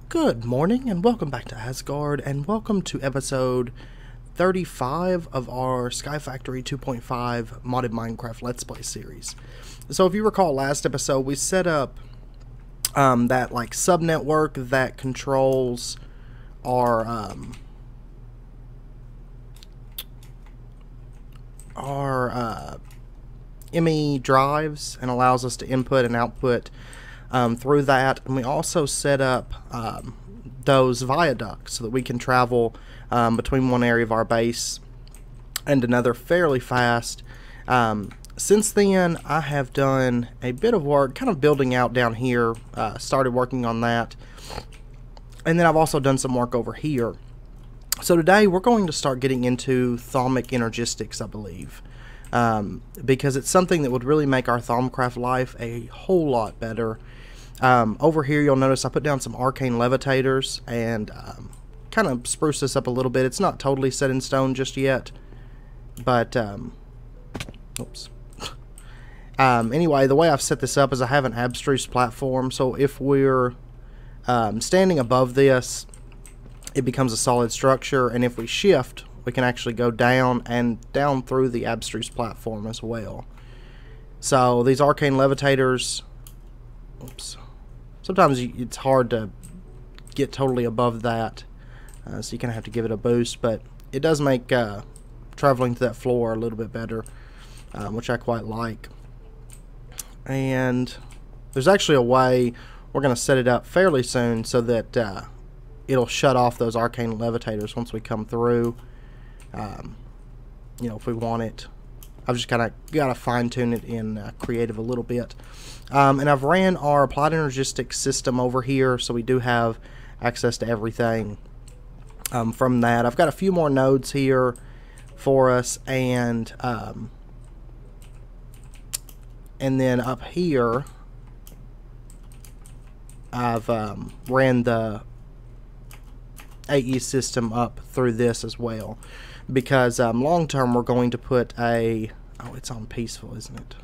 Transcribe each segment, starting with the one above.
Good morning and welcome back to Asgard, and welcome to episode 35 of our SkyFactory 2.5 modded Minecraft Let's Play series. So if you recall last episode, we set up that like sub-network that controls our ME drives and allows us to input and output through that. And we also set up those viaducts so that we can travel between one area of our base and another fairly fast. Since then, I have done a bit of work kind of building out down here, started working on that, and then I've also done some work over here. So today we're going to start getting into Thaumic Energistics, I believe, because it's something that would really make our Thaumcraft life a whole lot better. Over here you'll notice I put down some arcane levitators and kind of spruce this up a little bit. It's not totally set in stone just yet, but oops. Anyway, the way I've set this up is I have an abstruse platform, so if we're standing above this, it becomes a solid structure, and if we shift, we can actually go down and down through the abstruse platform as well. So these arcane levitators, oops, sometimes it's hard to get totally above that, so you kind of have to give it a boost, but it does make traveling to that floor a little bit better, which I quite like. And there's actually a way we're going to set it up fairly soon so that it'll shut off those arcane levitators once we come through, you know, if we want it. I've just kind of got to fine-tune it in creative a little bit. And I've ran our applied energistics system over here, so we do have access to everything from that. I've got a few more nodes here for us, and then up here I've ran the AE system up through this as well, because long term we're going to put a, oh, it's on peaceful, isn't it?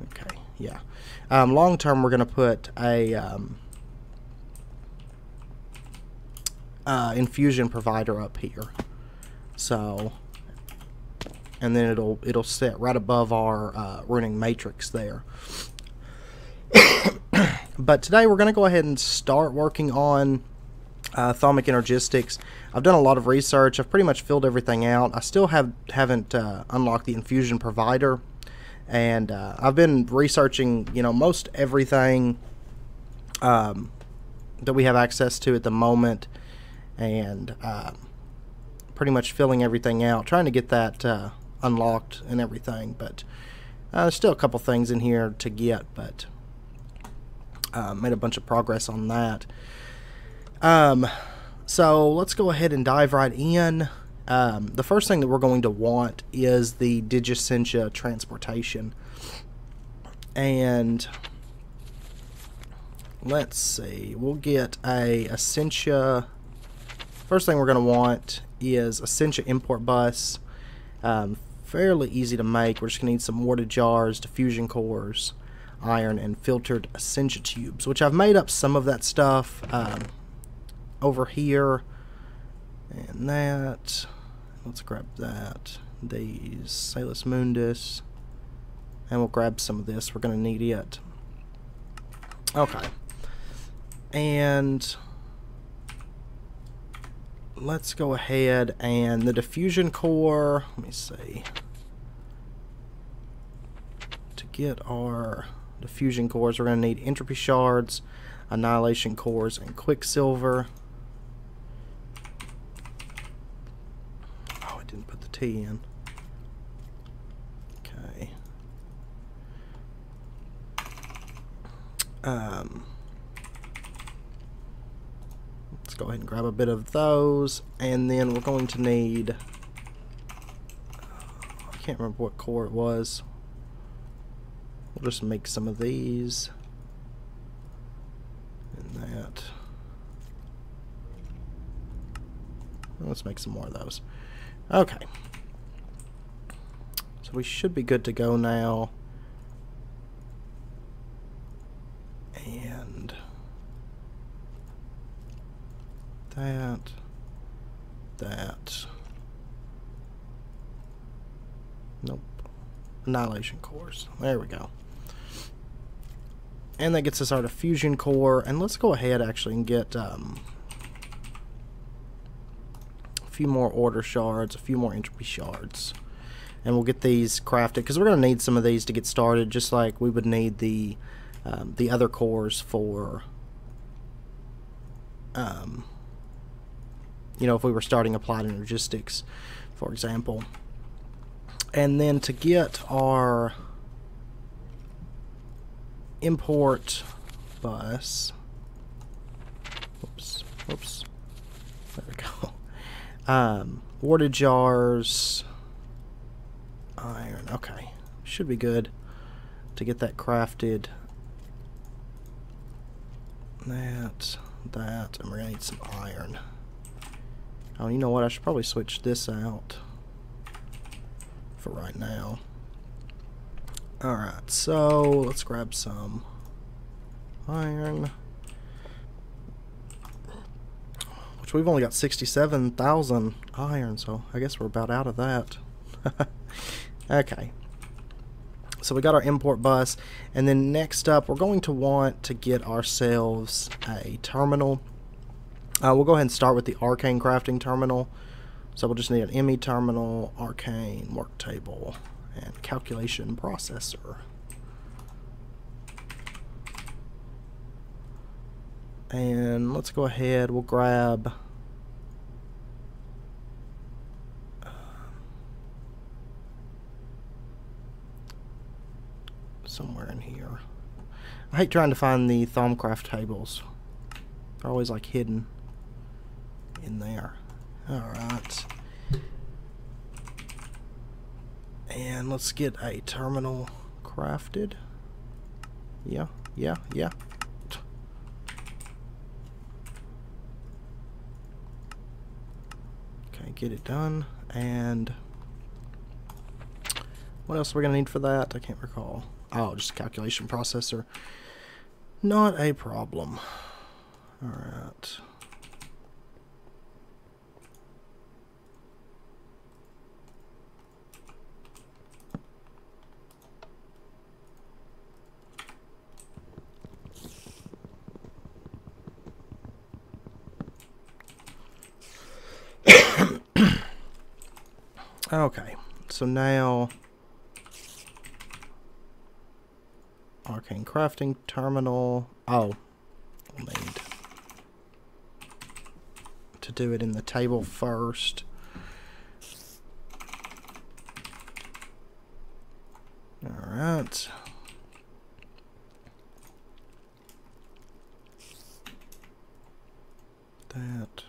Okay, yeah. Long term we're going to put a infusion provider up here, so, and then it'll sit right above our running matrix there. But today we're going to go ahead and start working on Thaumic Energistics. I've done a lot of research. I've pretty much filled everything out. I still haven't unlocked the infusion provider, and I've been researching, you know, most everything that we have access to at the moment, and pretty much filling everything out, trying to get that unlocked and everything. But there's still a couple things in here to get, but made a bunch of progress on that. So let's go ahead and dive right in. The first thing that we're going to want is the Essentia transportation. And let's see, we'll get a Essentia. First thing we're going to want is Essentia import bus. Fairly easy to make. We're just going to need some mortar jars, diffusion cores, iron, and filtered Essentia tubes, which I've made up some of that stuff over here, and that, let's grab that, these Salus Mundus, and we'll grab some of this. We're going to need it. Okay, and let's go ahead, and the diffusion core, let me see, to get our diffusion cores we're going to need entropy shards, annihilation cores, and quicksilver. Oh, I didn't put the T in. Okay. Let's go ahead and grab a bit of those, and then we're going to need, I can't remember what core it was. We'll just make some of these and that. Let's make some more of those. Okay, so we should be good to go now. And that, that. Nope. Annihilation cores. There we go. And that gets us our diffusion core. And let's go ahead actually and get a few more order shards, a few more entropy shards. And we'll get these crafted, because we're going to need some of these to get started, just like we would need the other cores for, you know, if we were starting applied energistics, for example. And then to get our import bus, whoops, there we go. Water jars, iron, okay, should be good to get that crafted. That, and we're gonna need some iron. Oh, you know what, I should probably switch this out for right now. Alright, so let's grab some iron, which we've only got 67,000 iron, so I guess we're about out of that. Okay, so we got our import bus, and then next up we're going to want to get ourselves a terminal. We'll go ahead and start with the arcane crafting terminal. So we'll just need an ME terminal, arcane work table, and calculation processor. And let's go ahead, we'll grab somewhere in here. I hate trying to find the Thaumcraft tables. They're always like hidden in there. Alright. And let's get a terminal crafted. Yeah. Okay, get it done. And what else are we going to need for that? I can't recall. Oh, just a calculation processor. Not a problem. Alright. Okay, so now arcane crafting terminal. Oh, we'll need to do it in the table first. Alright. That.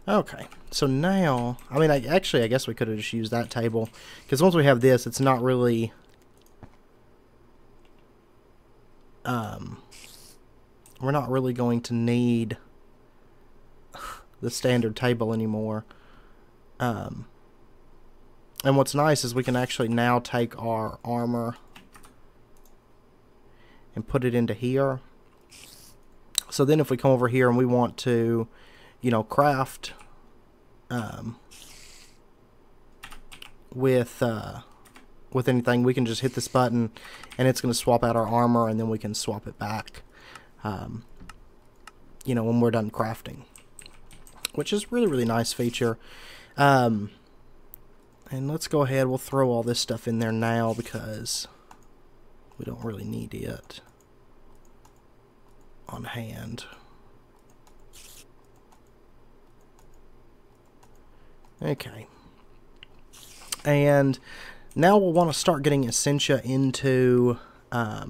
Okay, so now, I mean, I guess we could have just used that table, because once we have this, it's not really, we're not really going to need the standard table anymore. And what's nice is we can actually now take our armor and put it into here. So then if we come over here and we want to, you know, craft with anything, we can just hit this button and it's going to swap out our armor, and then we can swap it back, you know, when we're done crafting, which is really nice feature. And let's go ahead, we'll throw all this stuff in there now because we don't really need it on hand. Okay. And now we'll want to start getting Essentia into our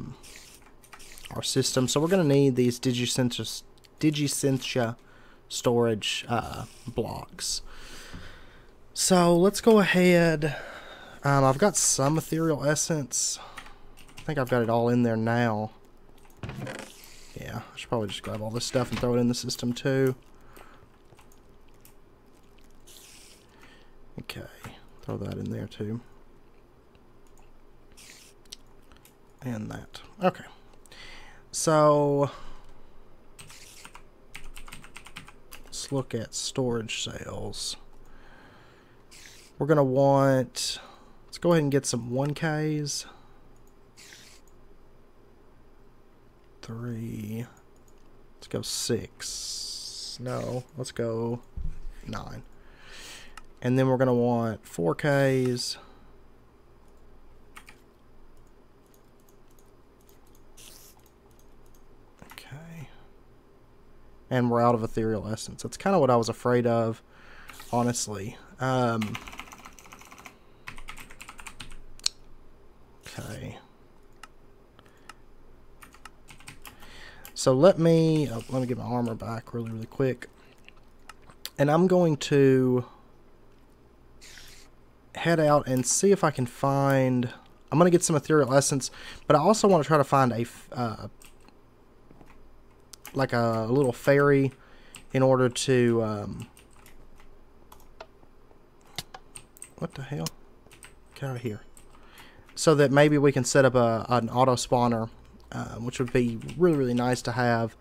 system. So we're going to need these Digisentia storage blocks. So let's go ahead. I've got some ethereal essence. I think I've got it all in there now. Yeah, I should probably just grab all this stuff and throw it in the system too. Okay, throw that in there too. And that. Okay. So let's look at storage cells. We're going to want, let's go ahead and get some 1Ks. 3. Let's go 6. No, let's go 9. And then we're going to want 4Ks. Okay. And we're out of ethereal essence. That's kind of what I was afraid of, honestly. Okay. So let me get my armor back really quick. And I'm going to head out and see if I can find, I'm going to get some ethereal essence, but I also want to try to find a like a little ferry in order to what the hell? Get out of here. So that maybe we can set up an auto spawner, which would be really nice to have.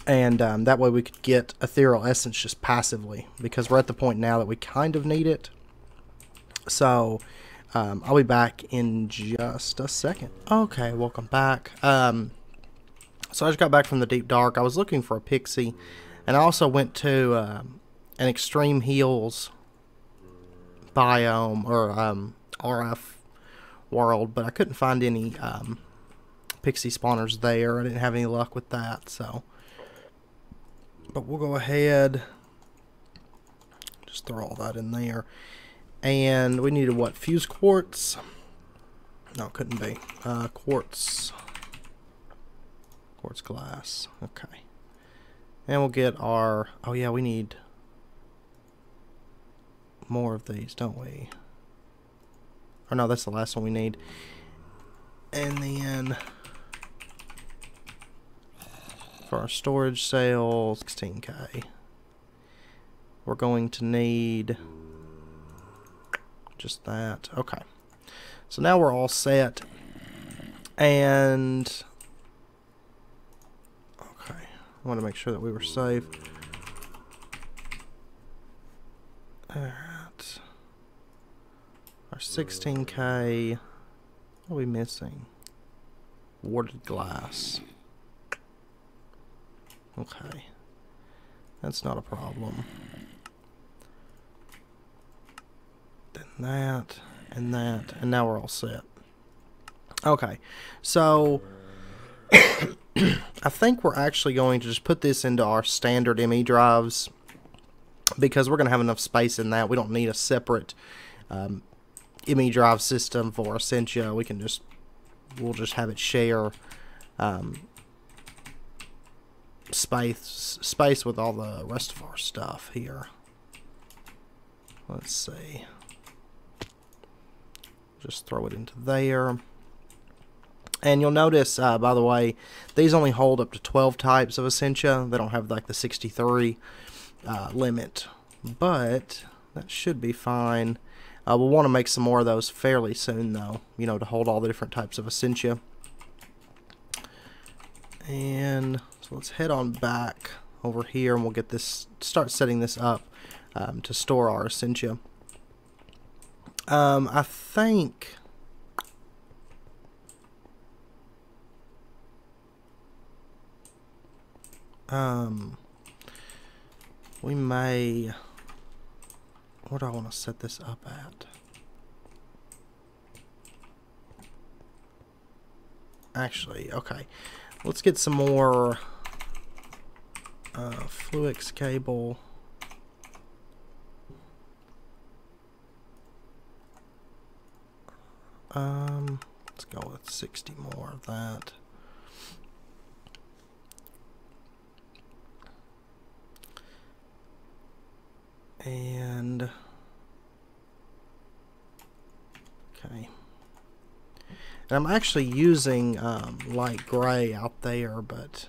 And that way we could get ethereal essence just passively, because we're at the point now that we kind of need it. So I'll be back in just a second. Okay, welcome back. So I just got back from the deep dark. I was looking for a pixie, and I also went to an extreme heals biome or RF world, but I couldn't find any pixie spawners there. I didn't have any luck with that, so. But we'll go ahead, just throw all that in there. And we needed what? Fused quartz? No, it couldn't be. Quartz glass. Okay. And we'll get our, oh yeah, we need more of these, don't we? Or no, that's the last one we need. And then for our storage cell, 16K. We're going to need just that. Okay. So now we're all set. And okay, I want to make sure that we were safe. Alright. Our 16K. What are we missing? Warded glass. Okay. That's not a problem. Then that, and that, and now we're all set. Okay. So, I think we're actually going to just put this into our standard ME drives, because we're going to have enough space in that. We don't need a separate ME drive system for Essentia. We'll just have it share space with all the rest of our stuff here. Let's see. Just throw it into there. And you'll notice, by the way, these only hold up to 12 types of Essentia. They don't have like the 63 limit, but that should be fine. We'll want to make some more of those fairly soon, though, you know, to hold all the different types of Essentia. And so let's head on back over here, and we'll get this, start setting this up to store our Essentia. I think we may, where do I want to set this up at? Actually, okay, let's get some more Fluix cable. Let's go with 60 more of that. And okay. And I'm actually using light gray out there, but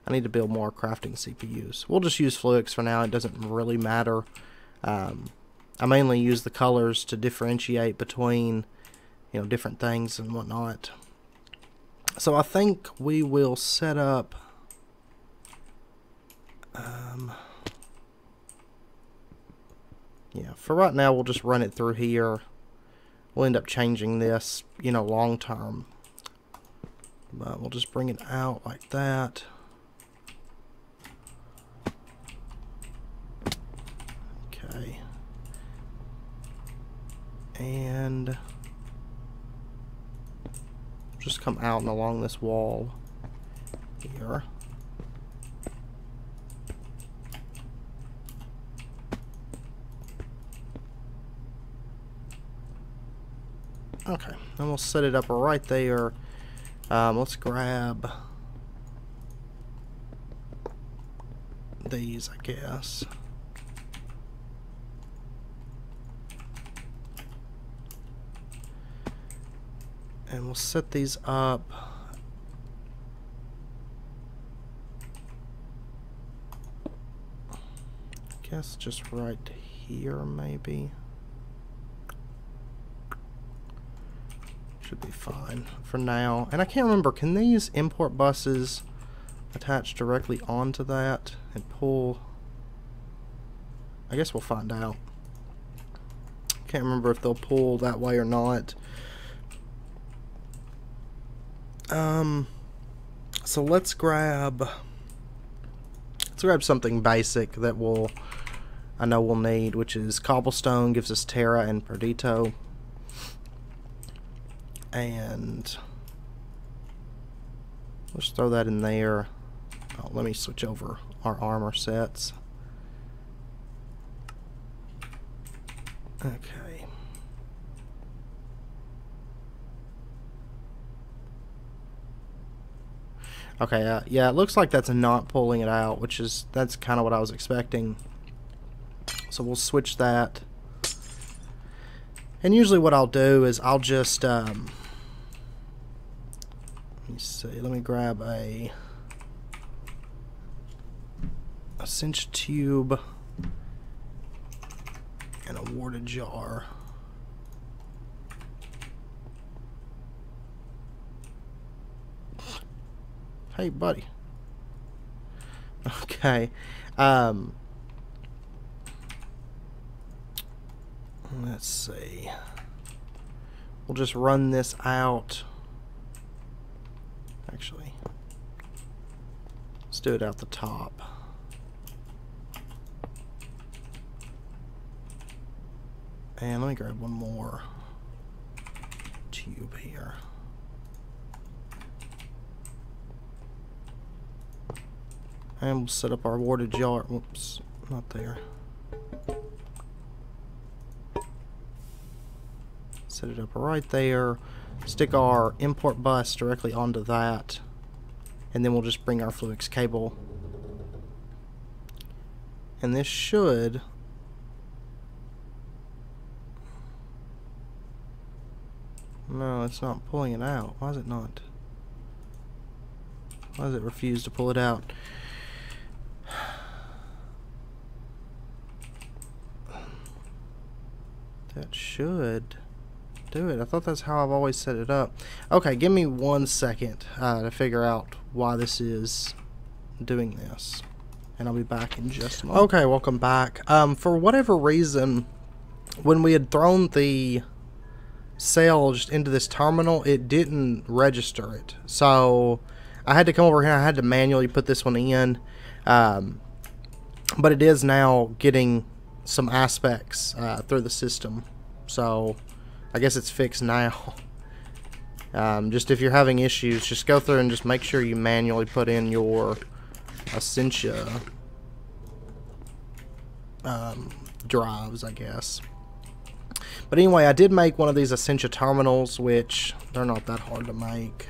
I need to build more crafting CPUs. We'll just use Fluix for now. It doesn't really matter. I mainly use the colors to differentiate between, you know, different things and whatnot. So I think we will set up yeah, for right now we'll just run it through here. We'll end up changing this, you know, long term. But we'll just bring it out like that. Okay. And just come out and along this wall here. Okay, and we'll set it up right there. Let's grab these, I guess. And we'll set these up. I guess just right here, maybe. Should be fine for now. And I can't remember, can these import buses attach directly onto that and pull? I guess we'll find out. Can't remember if they'll pull that way or not. So let's grab something basic that I know we'll need, which is cobblestone. Gives us Terra and Perdito. And let's throw that in there. Oh, let me switch over our armor sets. Okay. Okay, yeah, it looks like that's not pulling it out, that's kind of what I was expecting. So we'll switch that. And usually what I'll do is I'll just, let me see, let me grab a Essentia tube and a water jar. Hey, buddy. Okay. Let's see. We'll just run this out. Actually, let's do it out the top. And let me grab one more tube here. And we'll set up our water jar. Whoops, not there. Set it up right there. Stick our import bus directly onto that. And then we'll just bring our Fluix cable. And this should... No, it's not pulling it out. Why is it not? Why does it refuse to pull it out? That should do it. I thought that's how I've always set it up. Okay, give me 1 second to figure out why this is doing this. And I'll be back in just a moment. Okay, welcome back. For whatever reason, when we had thrown the sail just into this terminal, it didn't register it. So I had to come over here. I had to manually put this one in. But it is now getting some aspects through the system. So I guess it's fixed now. Just if you're having issues, just go through and just make sure you manually put in your Essentia drives, I guess. But anyway, I did make one of these Essentia terminals, which they're not that hard to make.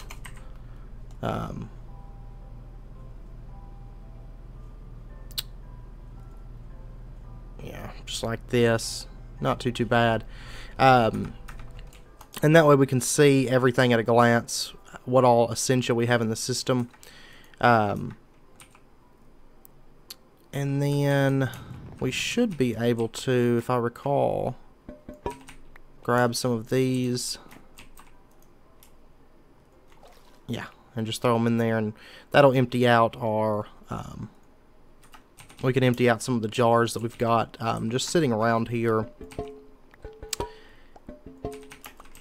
Yeah, just like this. Not too bad. And that way we can see everything at a glance, what all Essentia we have in the system. And then we should be able to, if I recall, grab some of these. Yeah, and just throw them in there, and that'll empty out our... we can empty out some of the jars that we've got just sitting around here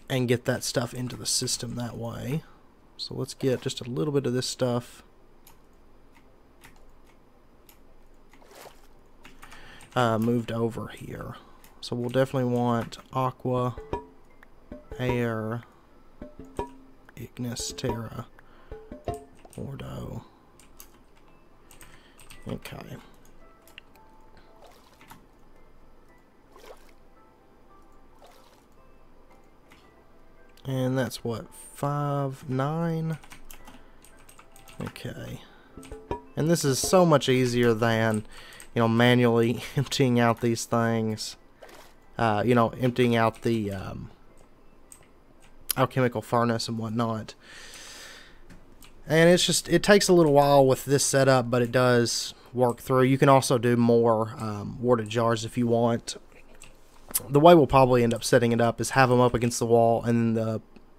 and get that stuff into the system that way. So let's get just a little bit of this stuff moved over here. So we'll definitely want aqua, air, ignis, terra, ordo. Okay. And that's what, 5, 9? Okay. And this is so much easier than, you know, manually emptying out these things. You know, emptying out the alchemical furnace and whatnot. And it's just, it takes a little while with this setup, but it does work through. You can also do more warded jars if you want. The way we'll probably end up setting it up is have them up against the wall, and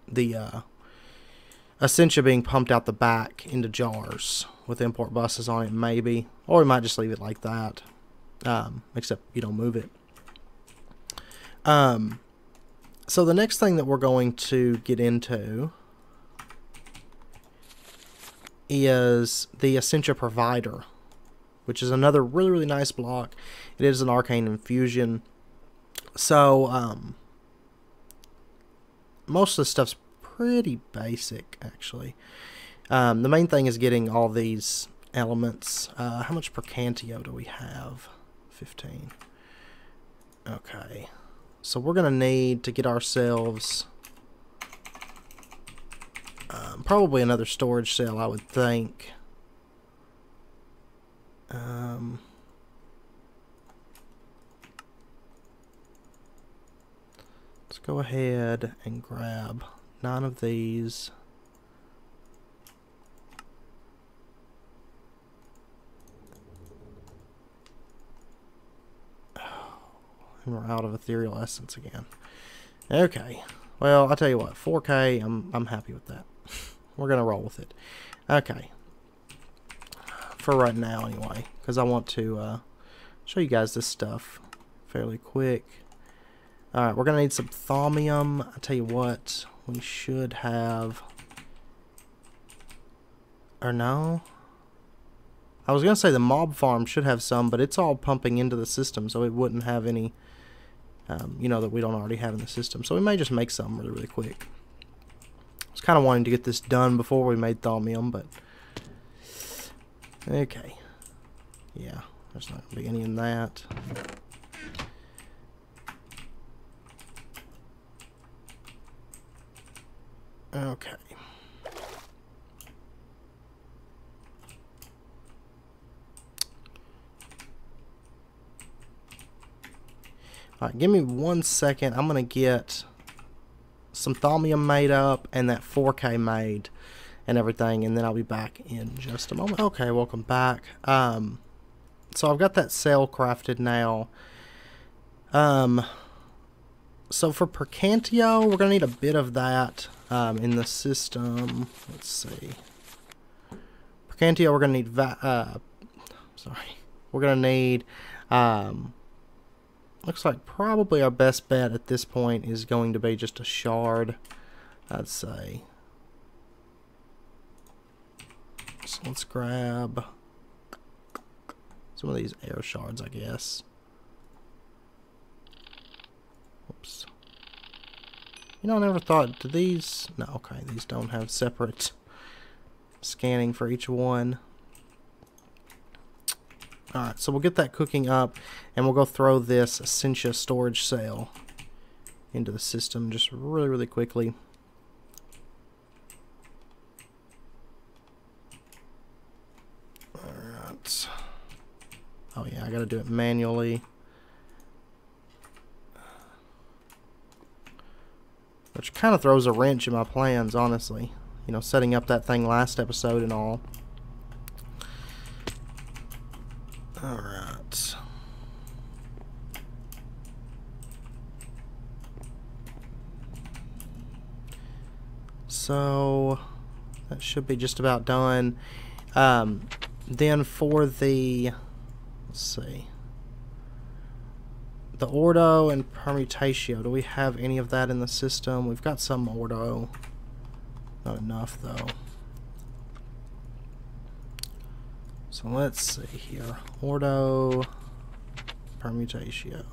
the Essentia being pumped out the back into jars with import buses on it, maybe. Or we might just leave it like that, except you don't move it. So the next thing that we're going to get into is the Essentia Provider, which is another really, really nice block. It is an arcane infusion. So, most of the stuff's pretty basic, actually. The main thing is getting all these elements. How much Percantio do we have? 15. Okay. So we're going to need to get ourselves probably another storage cell, I would think. Let's go ahead and grab 9 of these. And we're out of ethereal essence again. Okay. Well, I'll tell you what, 4K, I'm happy with that. We're gonna roll with it. Okay. For right now, anyway, because I want to show you guys this stuff fairly quick. Alright, we're gonna need some thaumium. I tell you what, we should have, or no, I was gonna say the mob farm should have some, but it's all pumping into the system, so it wouldn't have any, you know, that we don't already have in the system. So we may just make some really, really quick. I was kind of wanting to get this done before we made thaumium, but okay. Yeah, there's not gonna be any in that. Okay. Alright, give me 1 second. I'm going to get some thaumium made up and that 4K made and everything, and then I'll be back in just a moment. Okay, welcome back. So I've got that cell crafted now. So for Percantio, we're going to need a bit of that in the system. Let's see. Percantio, we're going to need we're going to need looks like probably our best bet at this point is going to be just a shard, I'd say. So let's grab some of these air shards, I guess. Oops. You know, I never thought, do these... No, okay, these don't have separate scanning for each one. Alright, so we'll get that cooking up, and we'll go throw this Essentia storage cell into the system just really, really quickly. Alright. Oh yeah, I gotta do it manually. Which kind of throws a wrench in my plans, honestly. You know, setting up that thing last episode and all. Alright. So that should be just about done. Then for the, let's see, the ordo and permutatio, do we have any of that in the system? We've got some ordo, not enough though. So let's see here, ordo, permutatio.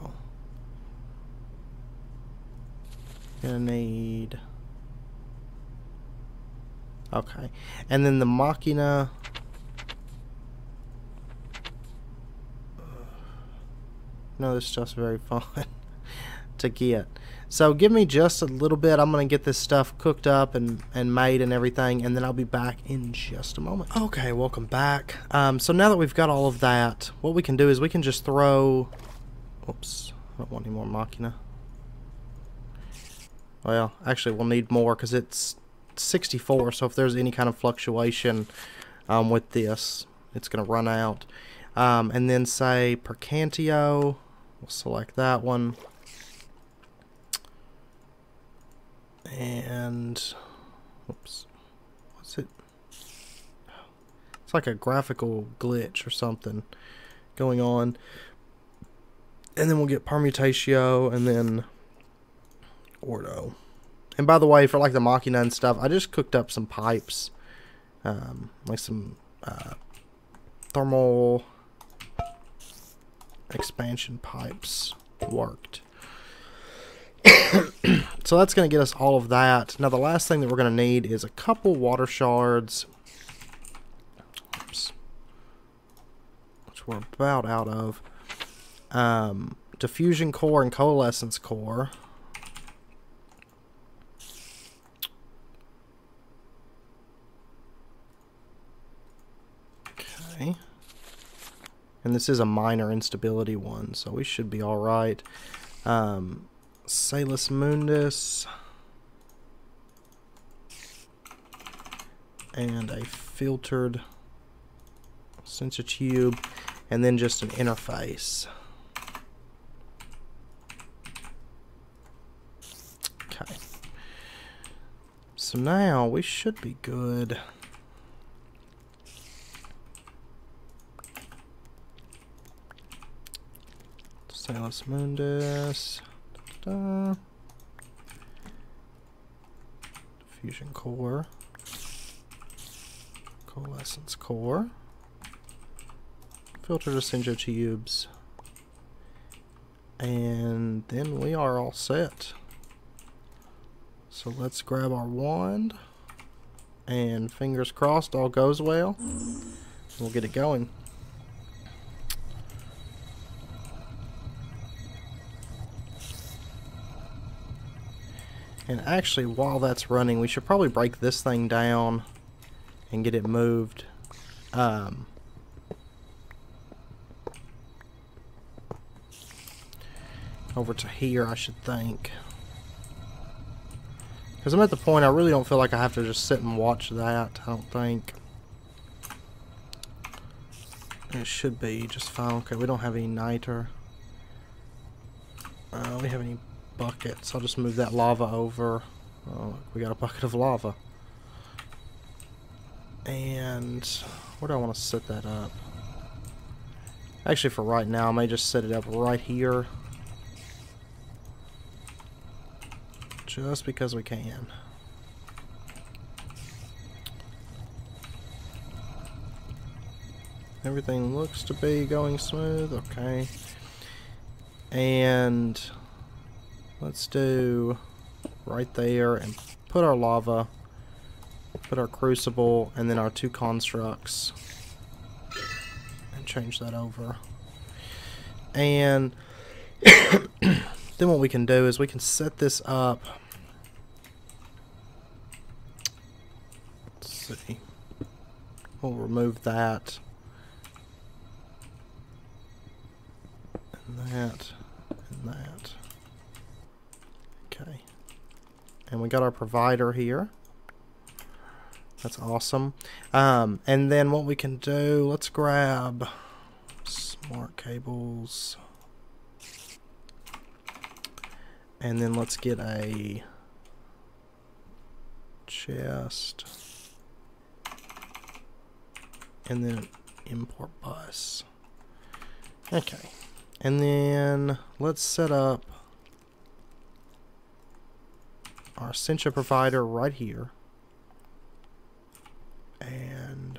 Gonna need, okay, and then the machina. No, this stuff's very fun to get. So give me just a little bit. I'm going to get this stuff cooked up and made and everything, and then I'll be back in just a moment. Okay, welcome back. So now that we've got all of that, what we can do is we can just throw... Oops, I don't want any more machina. Well, actually we'll need more because it's 64, so if there's any kind of fluctuation with this, it's going to run out. And then say Percantio, we'll select that one, and oops, what's it? It's like a graphical glitch or something going on. And then we'll get Permutatio and then Ordo. And by the way, for like the Machina and stuff, I just cooked up some pipes, like some thermal expansion pipes worked. So that's going to get us all of that. Now the last thing that we're going to need is a couple water shards. Oops. Which we're about out of. Diffusion core and coalescence core. Okay. And this is a minor instability one, so we should be alright. Salus Mundus. And a filtered sensor tube. And then just an interface. Okay. So now we should be good. Salus Mundus. Diffusion core. Coalescence core. Filtered Essentia tubes. And then we are all set. So let's grab our wand. And fingers crossed all goes well. We'll get it going. And actually, while that's running, we should probably break this thing down and get it moved. Over to here, I should think. Because I'm at the point I really don't feel like I have to just sit and watch that, I don't think. It should be just fine. Okay, we don't have any niter. We have any buckets. I'll just move that lava over. Oh, we got a bucket of lava. And where do I want to set that up? Actually, for right now, I may just set it up right here. Just because we can. Everything looks to be going smooth. Okay. And let's do right there and put our lava, put our crucible, and then our two constructs, and change that over. And then what we can do is we can set this up. Let's see. We'll remove that. And that. And that. Okay. And we got our provider here. That's awesome. And then what we can do, let's grab smart cables. And then let's get a chest, and then import bus. Okay, and then let's set up our Essentia provider right here, and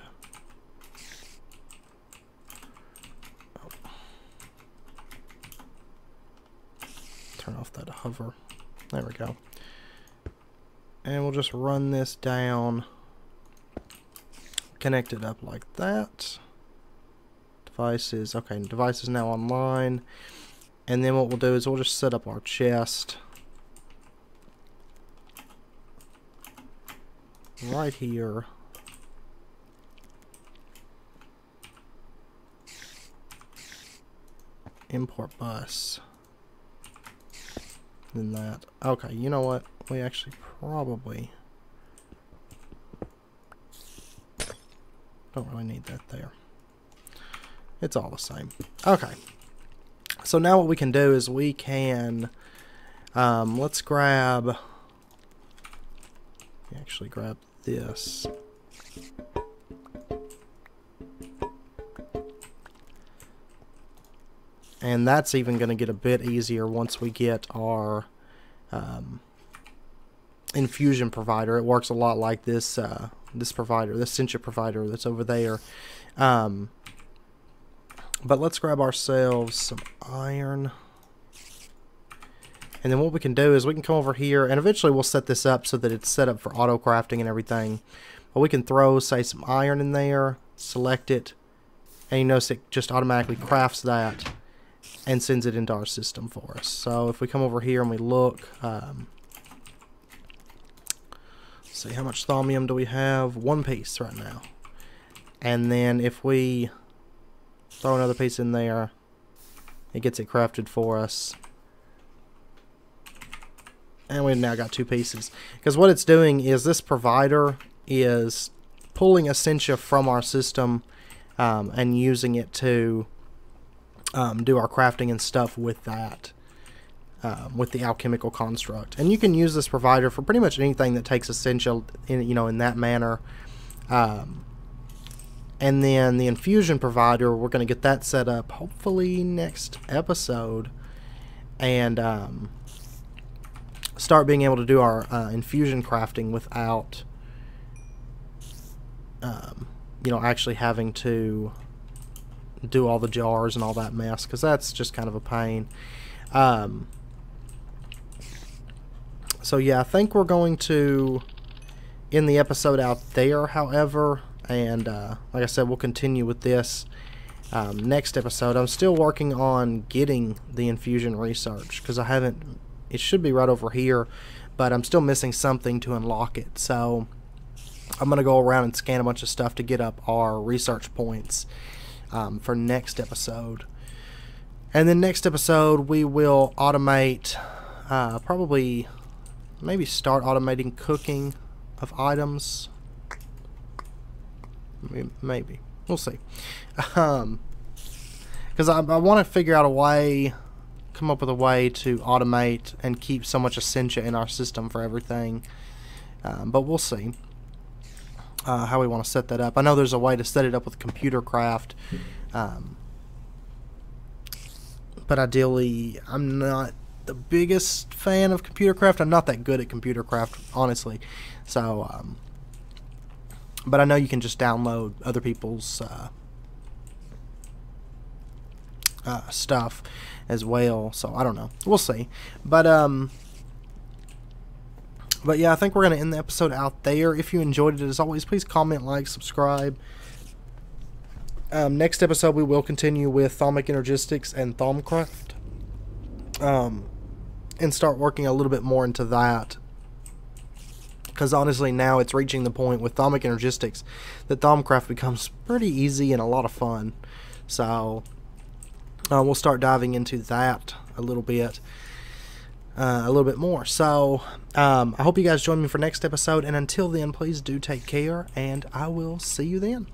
turn off that hover. There we go. And we'll just run this down, connect it up like that. Devices, okay, device is now online. And then what we'll do is we'll just set up our chest right here. Import bus. Then that. Okay, you know what? We actually probably don't really need that there. It's all the same. Okay. So now what we can do is we can let's grab this. And that's even going to get a bit easier once we get our infusion provider. It works a lot like this this provider, this Essentia provider that's over there. But let's grab ourselves some iron. And then what we can do is we can come over here, and eventually we'll set this up so that it's set up for auto crafting and everything. But we can throw, say, some iron in there, select it, and you notice it just automatically crafts that and sends it into our system for us. So if we come over here and we look, see how much thaumium do we have? 1 piece right now. And then if we throw another piece in there, it gets it crafted for us. And we've now got 2 pieces. Because what it's doing is this provider is pulling Essentia from our system and using it to do our crafting and stuff with that, with the alchemical construct. And you can use this provider for pretty much anything that takes Essentia in that manner. And then the infusion provider, we're going to get that set up hopefully next episode, and start being able to do our infusion crafting without actually having to do all the jars and all that mess, because that's just kind of a pain. So yeah, I think we're going to end the episode out there, however, and like I said, we'll continue with this next episode. I'm still working on getting the infusion research, because I haven't, it should be right over here, but I'm still missing something to unlock it. So I'm going to go around and scan a bunch of stuff to get up our research points for next episode. And then next episode we will automate, maybe start automating cooking of items. Maybe. We'll see. Because I want to figure out a way, come up with a way to automate and keep so much Essentia in our system for everything. But we'll see how we want to set that up. I know there's a way to set it up with Thaumcraft. But ideally, I'm not the biggest fan of Thaumcraft. I'm not that good at Thaumcraft, honestly. So, but I know you can just download other people's stuff as well. So I don't know. We'll see. But yeah, I think we're going to end the episode out there. If you enjoyed it, as always, please comment, like, subscribe. Next episode, we will continue with Thaumic Energistics and Thaumcraft. And start working a little bit more into that. Because honestly, now it's reaching the point with Thaumic Energistics that Thaumcraft becomes pretty easy and a lot of fun. So we'll start diving into that a little bit more. So I hope you guys join me for next episode, and until then, please do take care, and I will see you then.